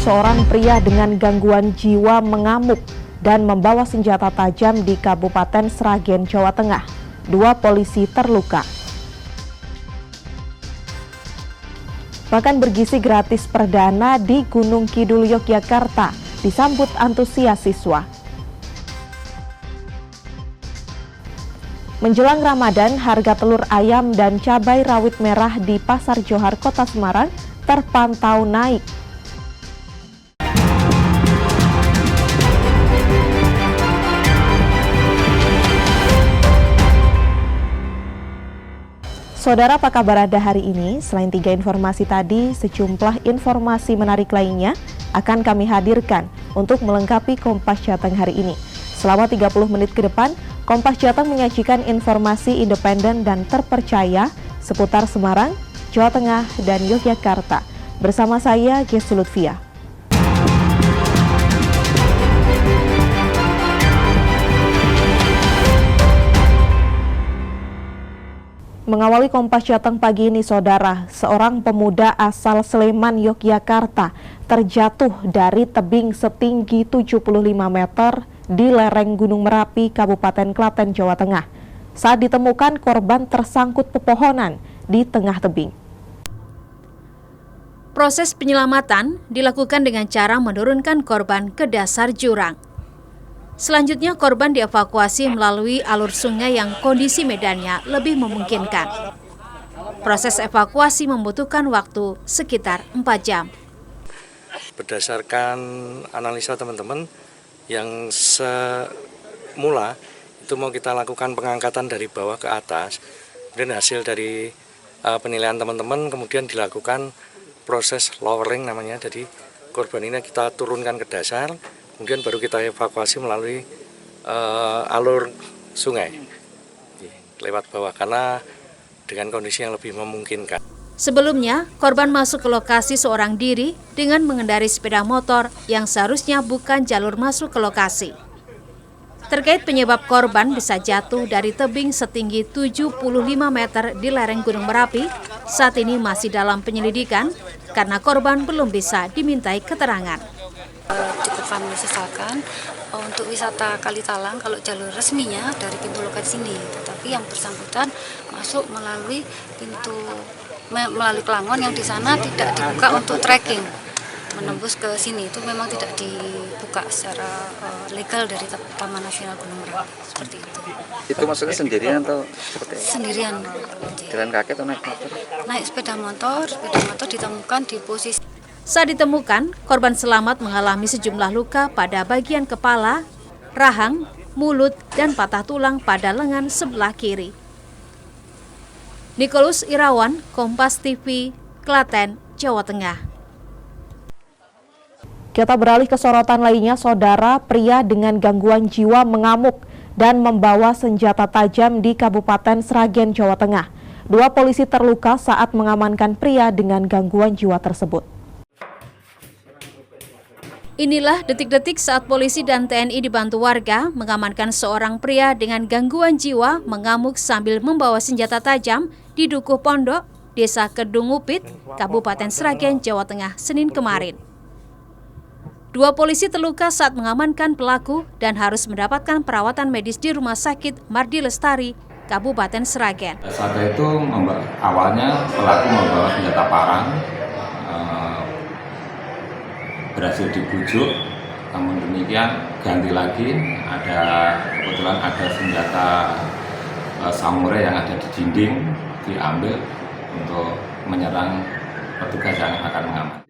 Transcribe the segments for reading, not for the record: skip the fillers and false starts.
seorang pria dengan gangguan jiwa mengamuk dan membawa senjata tajam di Kabupaten Sragen, Jawa Tengah. 2 polisi terluka. Makan bergizi gratis perdana di Gunung Kidul, Yogyakarta disambut antusias siswa. Menjelang Ramadan, harga telur ayam dan cabai rawit merah di Pasar Johar, Kota Semarang terpantau naik. Saudara, apa kabar Anda hari ini? Selain 3 informasi tadi, sejumlah informasi menarik lainnya akan kami hadirkan untuk melengkapi Kompas Jateng hari ini. Selama 30 menit ke depan, Kompas Jateng menyajikan informasi independen dan terpercaya seputar Semarang, Jawa Tengah, dan Yogyakarta. Bersama saya, Gesu Lutfia. Mengawali Kompas Jateng pagi ini, Saudara, seorang pemuda asal Sleman, Yogyakarta terjatuh dari tebing setinggi 75 meter di lereng Gunung Merapi, Kabupaten Klaten, Jawa Tengah. Saat ditemukan, korban tersangkut pepohonan di tengah tebing. Proses penyelamatan dilakukan dengan cara menurunkan korban ke dasar jurang. Selanjutnya korban dievakuasi melalui alur sungai yang kondisi medannya lebih memungkinkan. Proses evakuasi membutuhkan waktu sekitar 4 jam. Berdasarkan analisa teman-teman yang semula itu mau kita lakukan pengangkatan dari bawah ke atas, dan hasil dari penilaian teman-teman kemudian dilakukan proses lowering namanya. Jadi korban ini kita turunkan ke dasar, kemudian baru kita evakuasi melalui alur sungai lewat bawah karena dengan kondisi yang lebih memungkinkan. Sebelumnya, korban masuk ke lokasi seorang diri dengan mengendarai sepeda motor yang seharusnya bukan jalur masuk ke lokasi. Terkait penyebab korban bisa jatuh dari tebing setinggi 75 meter di lereng Gunung Merapi, saat ini masih dalam penyelidikan karena korban belum bisa dimintai keterangan. Cukup kami sesalkan untuk wisata Kalitalang kalau jalur resminya dari pintu loket sini, tetapi yang bersangkutan masuk melalui Pelangon yang di sana tidak dibuka untuk trekking. Menembus ke sini itu memang tidak dibuka secara legal dari Taman Nasional Gunung Merapi, seperti itu. Itu maksudnya sendirian atau seperti apa? Sendirian. Jalan kaki atau naik motor? Naik sepeda motor ditemukan di posisi. Saat ditemukan, korban selamat mengalami sejumlah luka pada bagian kepala, rahang, mulut, dan patah tulang pada lengan sebelah kiri. Nicholas Irawan, Kompas TV, Klaten, Jawa Tengah. Kita beralih ke sorotan lainnya, Saudara. Pria dengan gangguan jiwa mengamuk dan membawa senjata tajam di Kabupaten Sragen, Jawa Tengah. 2 polisi terluka saat mengamankan pria dengan gangguan jiwa tersebut. Inilah detik-detik saat polisi dan TNI dibantu warga mengamankan seorang pria dengan gangguan jiwa mengamuk sambil membawa senjata tajam di Dukuh Pondok, Desa Kedung Upit, Kabupaten Sragen, Jawa Tengah, Senin kemarin. 2 polisi terluka saat mengamankan pelaku dan harus mendapatkan perawatan medis di Rumah Sakit Mardi Lestari, Kabupaten Sragen. Saat itu awalnya pelaku membawa senjata parang, berhasil dibujuk, namun demikian ganti lagi, kebetulan ada senjata samurai yang ada di dinding, diambil untuk menyerang petugas yang akan mengamankan.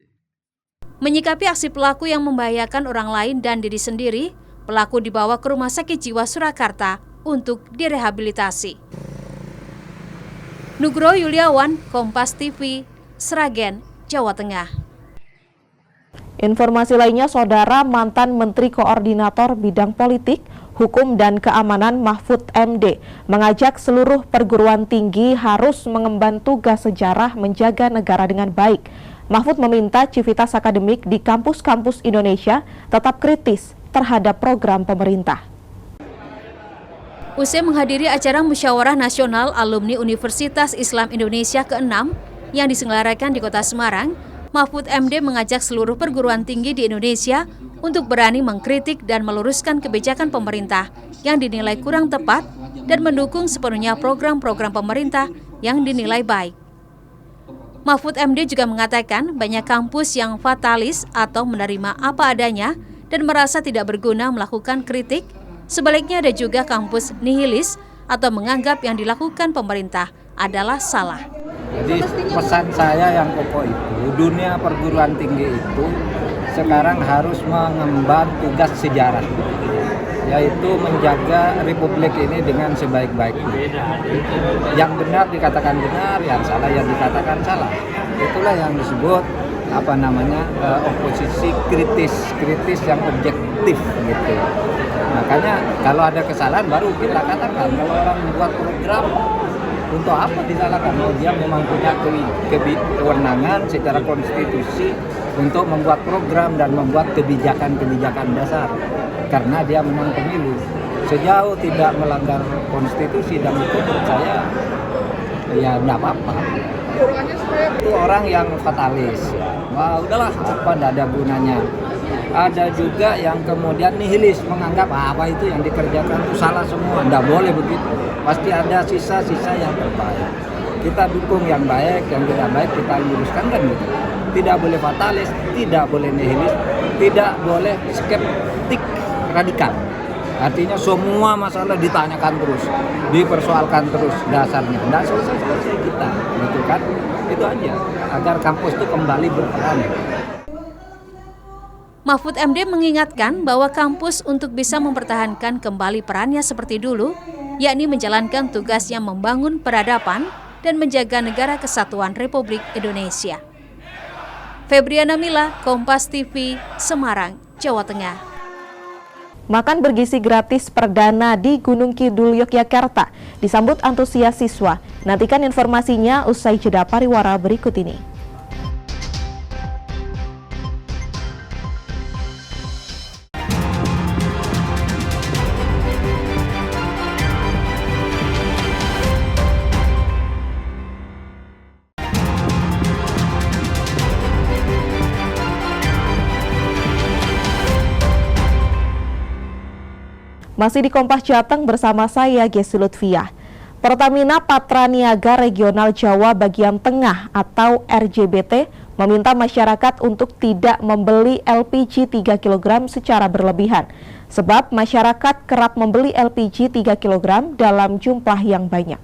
Menyikapi aksi pelaku yang membahayakan orang lain dan diri sendiri, pelaku dibawa ke Rumah Sakit Jiwa Surakarta untuk direhabilitasi. Nugroho Yuliawan, Kompas TV, Sragen, Jawa Tengah. Informasi lainnya, Saudara, mantan Menteri Koordinator Bidang Politik, Hukum dan Keamanan Mahfud MD mengajak seluruh perguruan tinggi harus mengemban tugas sejarah menjaga negara dengan baik. Mahfud meminta civitas akademik di kampus-kampus Indonesia tetap kritis terhadap program pemerintah. Usai menghadiri acara Musyawarah Nasional Alumni Universitas Islam Indonesia ke-6 yang diselenggarakan di Kota Semarang, Mahfud MD mengajak seluruh perguruan tinggi di Indonesia untuk berani mengkritik dan meluruskan kebijakan pemerintah yang dinilai kurang tepat dan mendukung sepenuhnya program-program pemerintah yang dinilai baik. Mahfud MD juga mengatakan banyak kampus yang fatalis atau menerima apa adanya dan merasa tidak berguna melakukan kritik. Sebaliknya ada juga kampus nihilis atau menganggap yang dilakukan pemerintah adalah salah. Jadi pesan saya yang pokok itu, dunia perguruan tinggi itu sekarang harus mengemban tugas sejarah, yaitu menjaga republik ini dengan sebaik-baiknya. Yang benar dikatakan benar, yang salah yang dikatakan salah. Itulah yang disebut oposisi kritis yang objektif gitu. Makanya kalau ada kesalahan baru kita katakan. Kalau orang membuat program, untuk apa disalahkan? Dia memang punya kewenangan secara konstitusi untuk membuat program dan membuat kebijakan-kebijakan dasar. Karena dia menang pemilu. Sejauh tidak melanggar konstitusi dan itu menurut saya ya tidak apa-apa. Itu orang yang fatalis. Wah udahlah, tidak ada gunanya. Ada juga yang kemudian nihilis, menganggap apa itu yang dikerjakan itu salah semua. Tidak boleh begitu. Pasti ada sisa-sisa yang terbaik. Kita dukung yang baik, yang tidak baik kita luruskan kan gitu. Tidak boleh fatalis, tidak boleh nihilis, tidak boleh skeptik radikal. Artinya semua masalah ditanyakan terus, dipersoalkan terus dasarnya. Tidak selesai-selesai kita, gitu kan? Itu aja, agar kampus itu kembali berperan. Mahfud MD mengingatkan bahwa kampus untuk bisa mempertahankan kembali perannya seperti dulu, yakni menjalankan tugasnya membangun peradaban dan menjaga negara kesatuan Republik Indonesia. Febriana Mila, Kompas TV, Semarang, Jawa Tengah. Makan bergizi gratis perdana di Gunung Kidul, Yogyakarta disambut antusias siswa. Nantikan informasinya usai jeda pariwara berikut ini. Masih di Kompas Jateng bersama saya, Gesi Lutfiah. Pertamina Patraniaga Regional Jawa Bagian Tengah atau RJBT meminta masyarakat untuk tidak membeli LPG 3 kg secara berlebihan. Sebab masyarakat kerap membeli LPG 3 kg dalam jumlah yang banyak.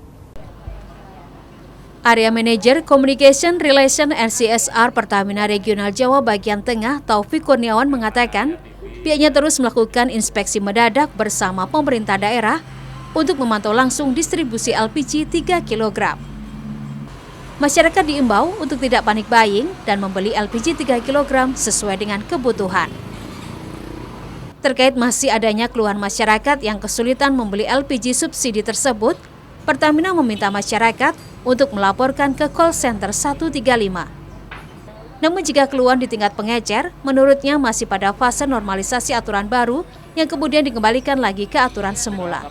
Area Manager Communication Relation and CSR Pertamina Regional Jawa Bagian Tengah Taufik Kurniawan mengatakan, pihaknya terus melakukan inspeksi mendadak bersama pemerintah daerah untuk memantau langsung distribusi LPG 3 kg. Masyarakat diimbau untuk tidak panik buying dan membeli LPG 3 kg sesuai dengan kebutuhan. Terkait masih adanya keluhan masyarakat yang kesulitan membeli LPG subsidi tersebut, Pertamina meminta masyarakat untuk melaporkan ke call center 135. Namun jika keluhan di tingkat pengecer, menurutnya masih pada fase normalisasi aturan baru yang kemudian dikembalikan lagi ke aturan semula.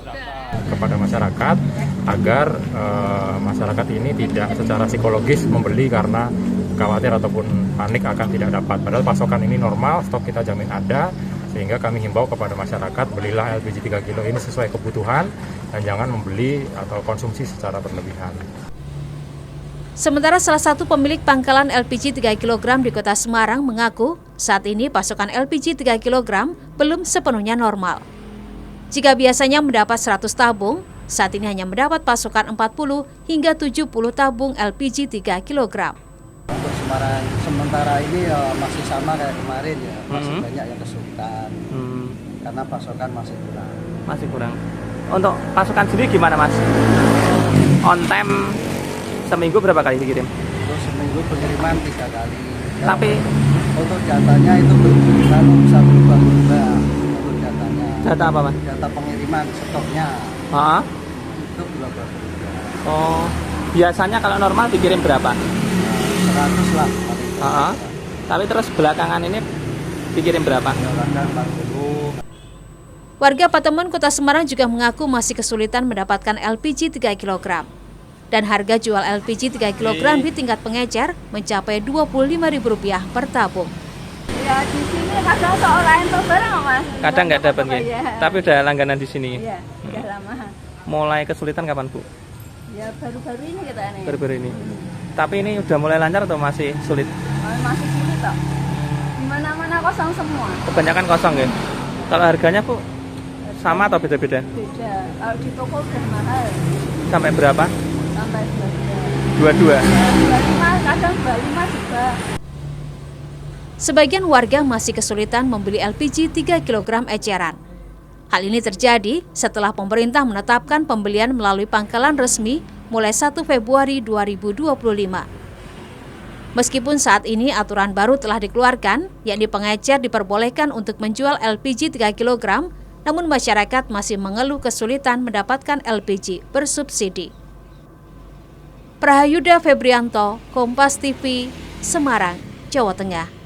Kepada masyarakat agar masyarakat ini tidak secara psikologis membeli karena khawatir ataupun panik akan tidak dapat. Padahal pasokan ini normal, stok kita jamin ada, sehingga kami himbau kepada masyarakat belilah LPG 3 kg ini sesuai kebutuhan dan jangan membeli atau konsumsi secara berlebihan. Sementara salah satu pemilik pangkalan LPG 3 kg di Kota Semarang mengaku saat ini pasokan LPG 3 kg belum sepenuhnya normal. Jika biasanya mendapat 100 tabung, saat ini hanya mendapat pasokan 40 hingga 70 tabung LPG 3 kg. Untuk Semarang sementara ini ya masih sama kayak kemarin ya, masih banyak yang kesulitan karena pasokan masih kurang. Masih kurang. Untuk pasokan sendiri gimana Mas? On time seminggu berapa kali dikirim? Untuk seminggu pengiriman 3 kali. Ya, tapi untuk datanya itu bisa berubah-ubah untuk datanya. Data apa Mas? Data pengiriman stoknya. Itu berubah-ubah. Oh, biasanya kalau normal dikirim berapa? 100 lah. Tapi terus belakangan ini dikirim berapa? Belakangan 40. Warga Patemon Kota Semarang juga mengaku masih kesulitan mendapatkan LPG 3 kg. Dan harga jual LPG 3 kg di tingkat pengecer mencapai Rp25.000 per tabung. Ya di sini kadang seorang entok barang Mas. Kadang nggak dapat ya. Tapi udah langganan di sini. Iya, udah lama. Mulai kesulitan kapan, Bu? Ya baru-baru ini kita nih. Baru-baru ini. Tapi ini udah mulai lancar atau masih sulit? Masih sulit toh. Di mana-mana kosong semua. Kebanyakan kosong ya. Kalau harganya, Bu, sama atau beda-beda? Beda. Kalau di toko udah mahal. Sampai berapa? Sampai 22. 25, kadang 25 juga. Sebagian warga masih kesulitan membeli LPG 3 kg eceran. Hal ini terjadi setelah pemerintah menetapkan pembelian melalui pangkalan resmi mulai 1 Februari 2025. Meskipun saat ini aturan baru telah dikeluarkan, yakni pengecer diperbolehkan untuk menjual LPG 3 kg, namun masyarakat masih mengeluh kesulitan mendapatkan LPG bersubsidi. Prahayuda Febrianto, Kompas TV, Semarang, Jawa Tengah.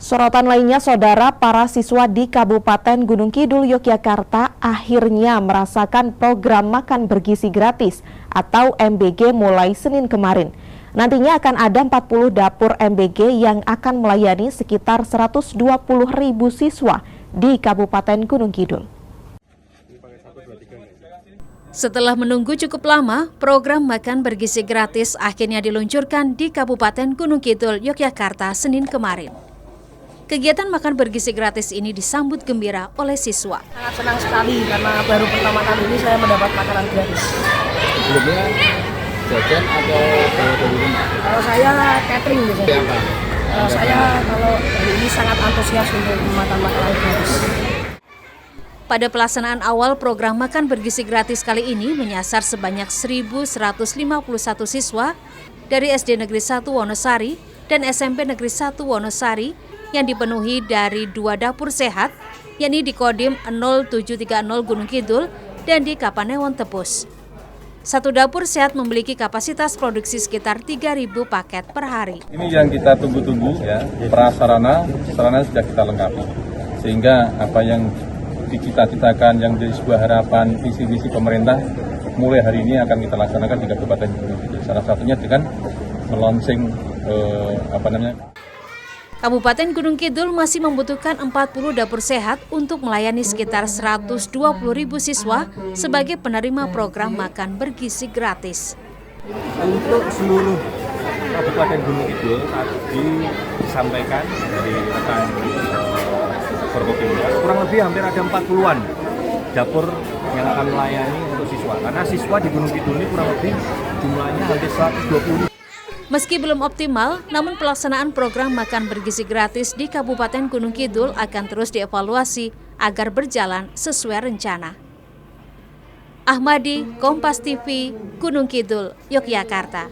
Sorotan lainnya, saudara, para siswa di Kabupaten Gunung Kidul, Yogyakarta akhirnya merasakan program makan bergizi gratis atau MBG mulai Senin kemarin. Nantinya akan ada 40 dapur MBG yang akan melayani sekitar 120.000 siswa di Kabupaten Gunung Kidul. Setelah menunggu cukup lama, program makan bergizi gratis akhirnya diluncurkan di Kabupaten Gunung Kidul, Yogyakarta, Senin kemarin. Kegiatan makan bergizi gratis ini disambut gembira oleh siswa. Sangat senang sekali karena baru pertama kali ini saya mendapat makanan gratis. Sebelumnya jajan atau dari rumah? Kalau saya catering biasanya. Saya kalau hari ini sangat antusias untuk makan makanan gratis. Pada pelaksanaan awal program makan bergizi gratis kali ini menyasar sebanyak 1.151 siswa dari SD Negeri 1 Wonosari dan SMP Negeri 1 Wonosari yang dipenuhi dari 2 dapur sehat, yakni di Kodim 0730 Gunung Kidul dan di Kapanewon Tepus. Satu dapur sehat memiliki kapasitas produksi sekitar 3.000 paket per hari. Ini yang kita tunggu-tunggu ya, prasarana sudah kita lengkapi. Sehingga apa yang dicita-citakan, yang menjadi sebuah harapan, visi-visi pemerintah mulai hari ini akan kita laksanakan di Kabupaten Gunung Kidul. Salah satunya dengan melaunching Kabupaten Gunung Kidul masih membutuhkan 40 dapur sehat untuk melayani sekitar 120.000 siswa sebagai penerima program makan bergizi gratis. Untuk seluruh Kabupaten Gunung Kidul disampaikan dari rekan Forkopimda, kurang lebih hampir ada 40-an dapur yang akan melayani untuk siswa. Karena siswa di Gunung Kidul ini kurang lebih jumlahnya hampir 120. Meski belum optimal, namun pelaksanaan program makan bergizi gratis di Kabupaten Gunung Kidul akan terus dievaluasi agar berjalan sesuai rencana. Ahmadi, Kompas TV, Gunung Kidul, Yogyakarta.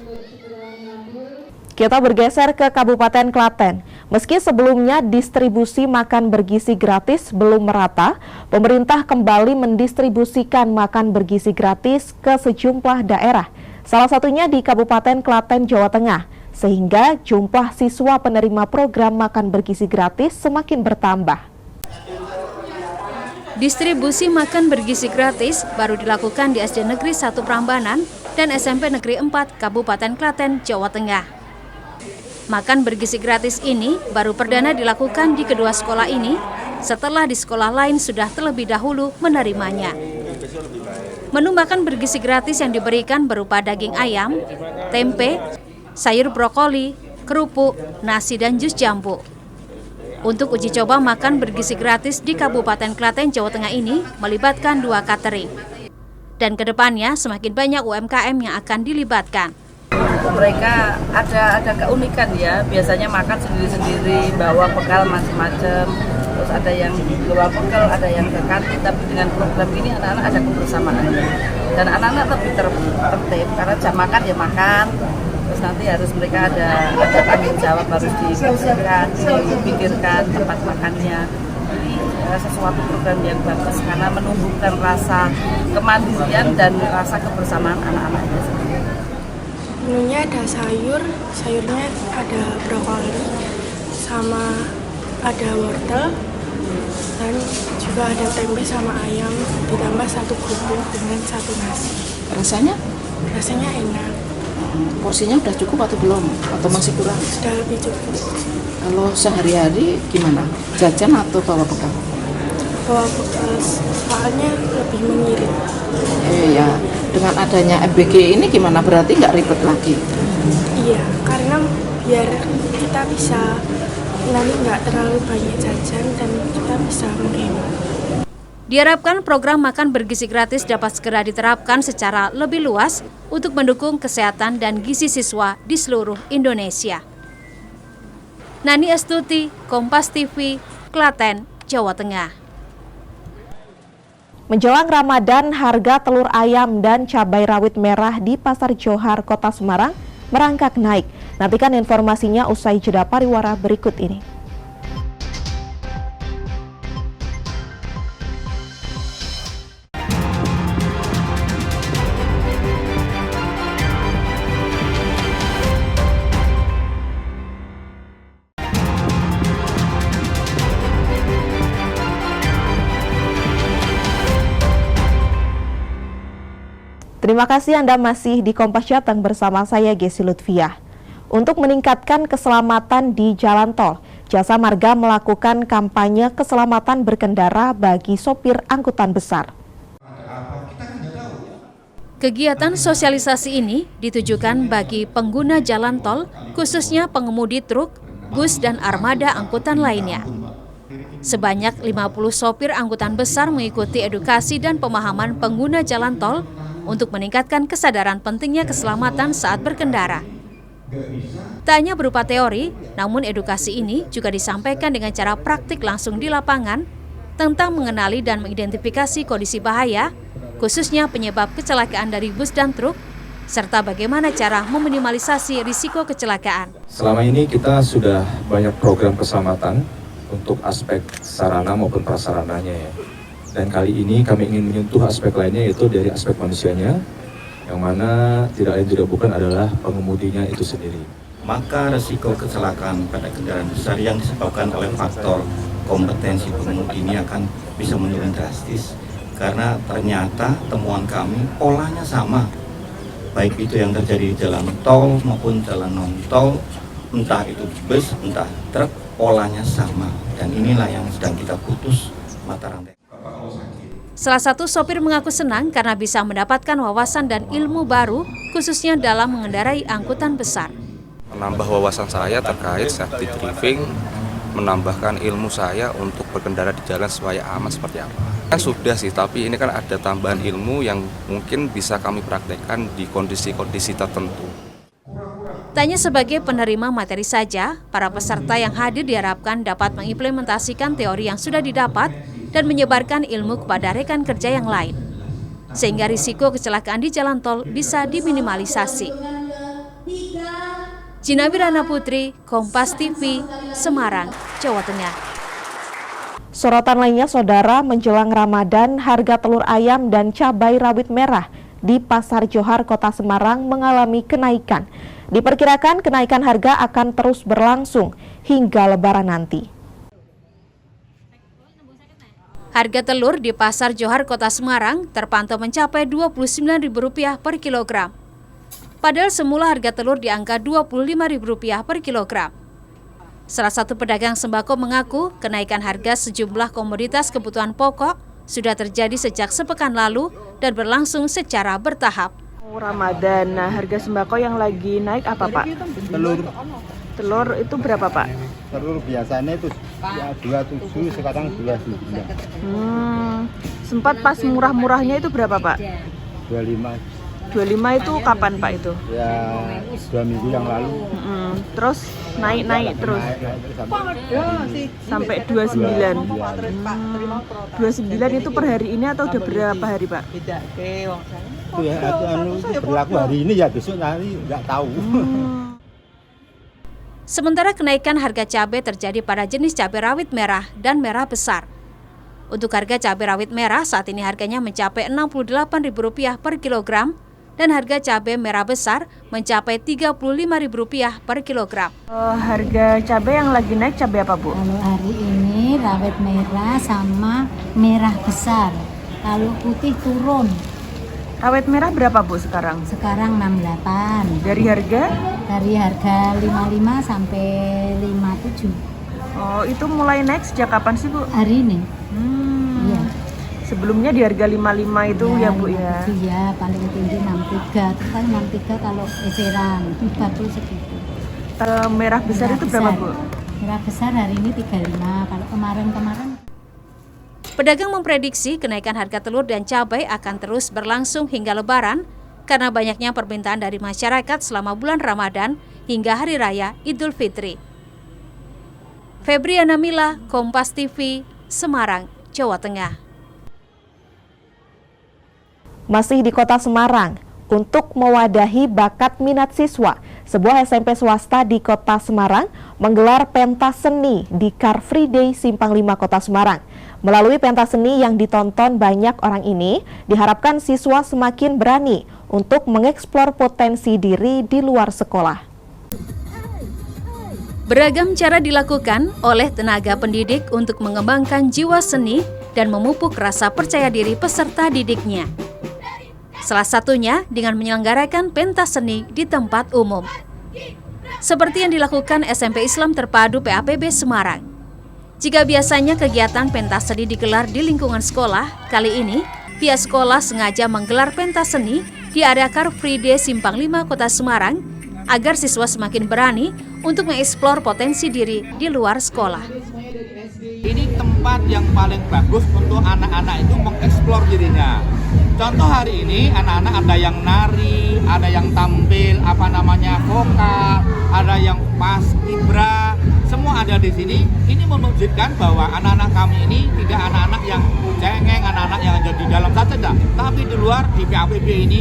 Kita bergeser ke Kabupaten Klaten. Meski sebelumnya distribusi makan bergizi gratis belum merata, pemerintah kembali mendistribusikan makan bergizi gratis ke sejumlah daerah. Salah satunya di Kabupaten Klaten, Jawa Tengah, sehingga jumlah siswa penerima program makan bergizi gratis semakin bertambah. Distribusi makan bergizi gratis baru dilakukan di SD Negeri 1 Prambanan dan SMP Negeri 4 Kabupaten Klaten, Jawa Tengah. Makan bergizi gratis ini baru perdana dilakukan di kedua sekolah ini setelah di sekolah lain sudah terlebih dahulu menerimanya. Menu makan bergizi gratis yang diberikan berupa daging ayam, tempe, sayur brokoli, kerupuk, nasi, dan jus jambu. Untuk uji coba makan bergizi gratis di Kabupaten Klaten, Jawa Tengah ini melibatkan 2 catering. Dan kedepannya semakin banyak UMKM yang akan dilibatkan. Mereka ada keunikan ya, biasanya makan sendiri-sendiri, bawa bekal macam-macam. Terus ada yang bawa bekal, ada yang ke kantin, tapi dengan program ini anak-anak ada kebersamaan. Dan anak-anak lebih tertib, karena jam makan ya makan. Terus nanti harus mereka ada tanggung jawab, harus dibersihkan, dipikirkan tempat makannya. Ini sesuatu program yang bagus karena menumbuhkan rasa kemandirian dan rasa kebersamaan anak-anaknya sendiri. Menunya ada sayurnya ada brokoli, sama ada wortel, dan juga ada tempe sama ayam, ditambah 1 kerupuk dengan 1 nasi. Rasanya? Rasanya enak. Porsinya udah cukup atau belum? Atau masih kurang? Sudah lebih cukup. Kalau sehari-hari gimana? Jajan atau bawa bekal? Bawa bekal, soalnya lebih mengirit. Ya, dengan adanya MBG ini gimana? Berarti nggak ribet lagi? Iya, karena biar kita bisa nanti nggak terlalu banyak jajan dan kita bisa menghemat. Diharapkan program makan bergizi gratis dapat segera diterapkan secara lebih luas untuk mendukung kesehatan dan gizi siswa di seluruh Indonesia. Nani Astuti, Kompas TV, Klaten, Jawa Tengah. Menjelang Ramadan, harga telur ayam dan cabai rawit merah di Pasar Johar, Kota Semarang merangkak naik. Nantikan informasinya usai jeda pariwara berikut ini. Terima kasih Anda masih di Kompas Jateng bersama saya Gesi Lutfiah. Untuk meningkatkan keselamatan di jalan tol, Jasa Marga melakukan kampanye keselamatan berkendara bagi sopir angkutan besar. Kegiatan sosialisasi ini ditujukan bagi pengguna jalan tol, khususnya pengemudi truk, bus, dan armada angkutan lainnya. Sebanyak 50 sopir angkutan besar mengikuti edukasi dan pemahaman pengguna jalan tol untuk meningkatkan kesadaran pentingnya keselamatan saat berkendara. Tak hanya berupa teori, namun edukasi ini juga disampaikan dengan cara praktik langsung di lapangan tentang mengenali dan mengidentifikasi kondisi bahaya, khususnya penyebab kecelakaan dari bus dan truk, serta bagaimana cara meminimalisasi risiko kecelakaan. Selama ini kita sudah banyak program keselamatan untuk aspek sarana maupun prasarananya ya. Dan kali ini kami ingin menyentuh aspek lainnya, yaitu dari aspek manusianya, yang mana tidak lain tidak bukan adalah pengemudinya itu sendiri. Maka resiko kecelakaan pada kendaraan besar yang disebabkan oleh faktor kompetensi pengemudi ini akan bisa menurun drastis. Karena ternyata temuan kami polanya sama, baik itu yang terjadi di jalan tol maupun jalan non-tol, entah itu bus, entah truk, polanya sama. Dan inilah yang sedang kita putus mata rantai. Salah satu sopir mengaku senang karena bisa mendapatkan wawasan dan ilmu baru, khususnya dalam mengendarai angkutan besar. Menambah wawasan saya terkait safety driving, menambahkan ilmu saya untuk berkendara di jalan supaya aman seperti apa. Sudah sih, tapi ini kan ada tambahan ilmu yang mungkin bisa kami praktekkan di kondisi-kondisi tertentu. Tanya sebagai penerima materi saja, para peserta yang hadir diharapkan dapat mengimplementasikan teori yang sudah didapat dan menyebarkan ilmu kepada rekan kerja yang lain, sehingga risiko kecelakaan di jalan tol bisa diminimalisasi. Gina Wirana Putri, Kompas TV, Semarang, Jawa Tengah. Sorotan lainnya, Saudara, menjelang Ramadan, harga telur ayam dan cabai rawit merah di Pasar Johar, Kota Semarang mengalami kenaikan. Diperkirakan kenaikan harga akan terus berlangsung hingga Lebaran nanti. Harga telur di Pasar Johar, Kota Semarang terpantau mencapai Rp29.000 per kilogram. Padahal semula harga telur di angka Rp25.000 per kilogram. Salah satu pedagang sembako mengaku kenaikan harga sejumlah komoditas kebutuhan pokok sudah terjadi sejak sepekan lalu dan berlangsung secara bertahap. Ramadan, nah harga sembako yang lagi naik apa Pak? Telur itu berapa Pak? Telur biasanya itu ya 27, sekarang 29. Sempat pas murah-murahnya itu berapa Pak? 25. 25 itu kapan Pak itu? Ya 2 minggu yang lalu. Terus naik terus sampai 29. 29 itu per hari ini atau udah berapa hari Pak? Itu ya, itu berlaku hari ini ya, besok nanti nggak tahu. Sementara kenaikan harga cabai terjadi pada jenis cabai rawit merah dan merah besar. Untuk harga cabai rawit merah saat ini harganya mencapai Rp68.000 per kilogram dan harga cabai merah besar mencapai Rp35.000 per kilogram. Harga cabai yang lagi naik cabai apa Bu? Kalau hari ini rawit merah sama merah besar, kalau putih turun. Rawit merah berapa Bu sekarang? Sekarang 68. Dari harga? Dari harga 55 sampai 57. Oh, itu mulai naik sejak kapan sih Bu? Hari ini. Iya. Sebelumnya di harga 55 itu ya Bu ya? Iya, paling tinggi 63. Kita 63 kalau eceran, 40 segitu. Kalau merah besar itu berapa Bu? Merah besar hari ini 35. Kalau kemarin-kemarin. Pedagang memprediksi kenaikan harga telur dan cabai akan terus berlangsung hingga Lebaran karena banyaknya permintaan dari masyarakat selama bulan Ramadan hingga Hari Raya Idul Fitri. Febriana Mila, Kompas TV, Semarang, Jawa Tengah. Masih di Kota Semarang, untuk mewadahi bakat minat siswa, sebuah SMP swasta di Kota Semarang menggelar pentas seni di Car Free Day Simpang 5 Kota Semarang. Melalui pentas seni yang ditonton banyak orang ini, diharapkan siswa semakin berani untuk mengeksplor potensi diri di luar sekolah. Beragam cara dilakukan oleh tenaga pendidik untuk mengembangkan jiwa seni dan memupuk rasa percaya diri peserta didiknya. Salah satunya dengan menyelenggarakan pentas seni di tempat umum. Seperti yang dilakukan SMP Islam Terpadu PAPB Semarang. Jika biasanya kegiatan pentas seni digelar di lingkungan sekolah, kali ini pihak sekolah sengaja menggelar pentas seni di area Car Free Day Simpang 5 Kota Semarang agar siswa semakin berani untuk mengeksplor potensi diri di luar sekolah. Ini tempat yang paling bagus untuk anak-anak itu mengeksplor dirinya. Contoh hari ini anak-anak ada yang nari, ada yang tampil vokal, ada yang paskibra, semua ada di sini. Ini menunjukkan bahwa anak-anak kami ini tidak anak-anak yang cengeng, anak-anak yang ada di dalam saja, tapi di luar di PAPB ini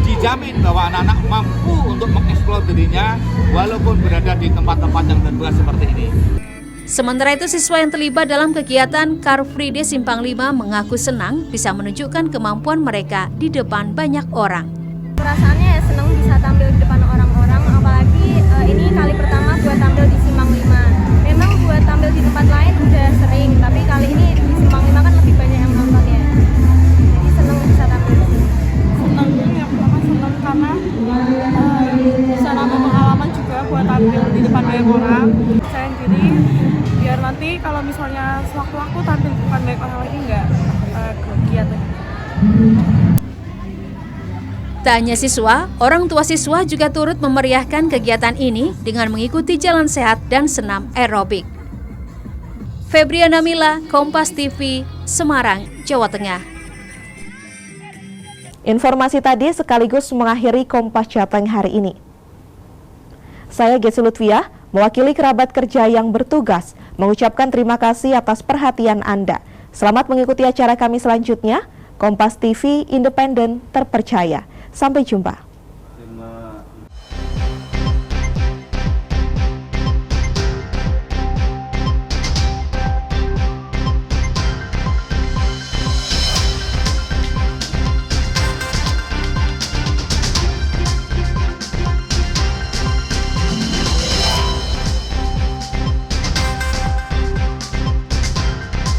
dijamin bahwa anak-anak mampu untuk mengeksplor dirinya walaupun berada di tempat-tempat yang terbuka seperti ini. Sementara itu, siswa yang terlibat dalam kegiatan Car Free Day Simpang 5 mengaku senang bisa menunjukkan kemampuan mereka di depan banyak orang. Perasaannya ya senang bisa tampil di depan orang-orang, apalagi ini kali pertama buat tampil di Simpang 5. Memang buat tampil di tempat lain udah sering, tapi kali ini di Simpang 5 kan lebih banyak yang nonton ya. Jadi senang bisa tampil di sini. Senangnya yang pertama senang karena bisa nambah pengalaman juga buat tampil di depan banyak orang. Saya sendiri biar nanti kalau misalnya sewaktu-waktu tampil di depan banyak orang lagi nggak kegiatan. Tak hanya siswa, orang tua siswa juga turut memeriahkan kegiatan ini dengan mengikuti jalan sehat dan senam aerobik. Febriana Mila, Kompas TV, Semarang, Jawa Tengah. Informasi tadi sekaligus mengakhiri Kompas Jateng hari ini. Saya Gesi Lutfiah, mewakili kerabat kerja yang bertugas, mengucapkan terima kasih atas perhatian Anda. Selamat mengikuti acara kami selanjutnya. Kompas TV, independen, terpercaya. Sampai jumpa.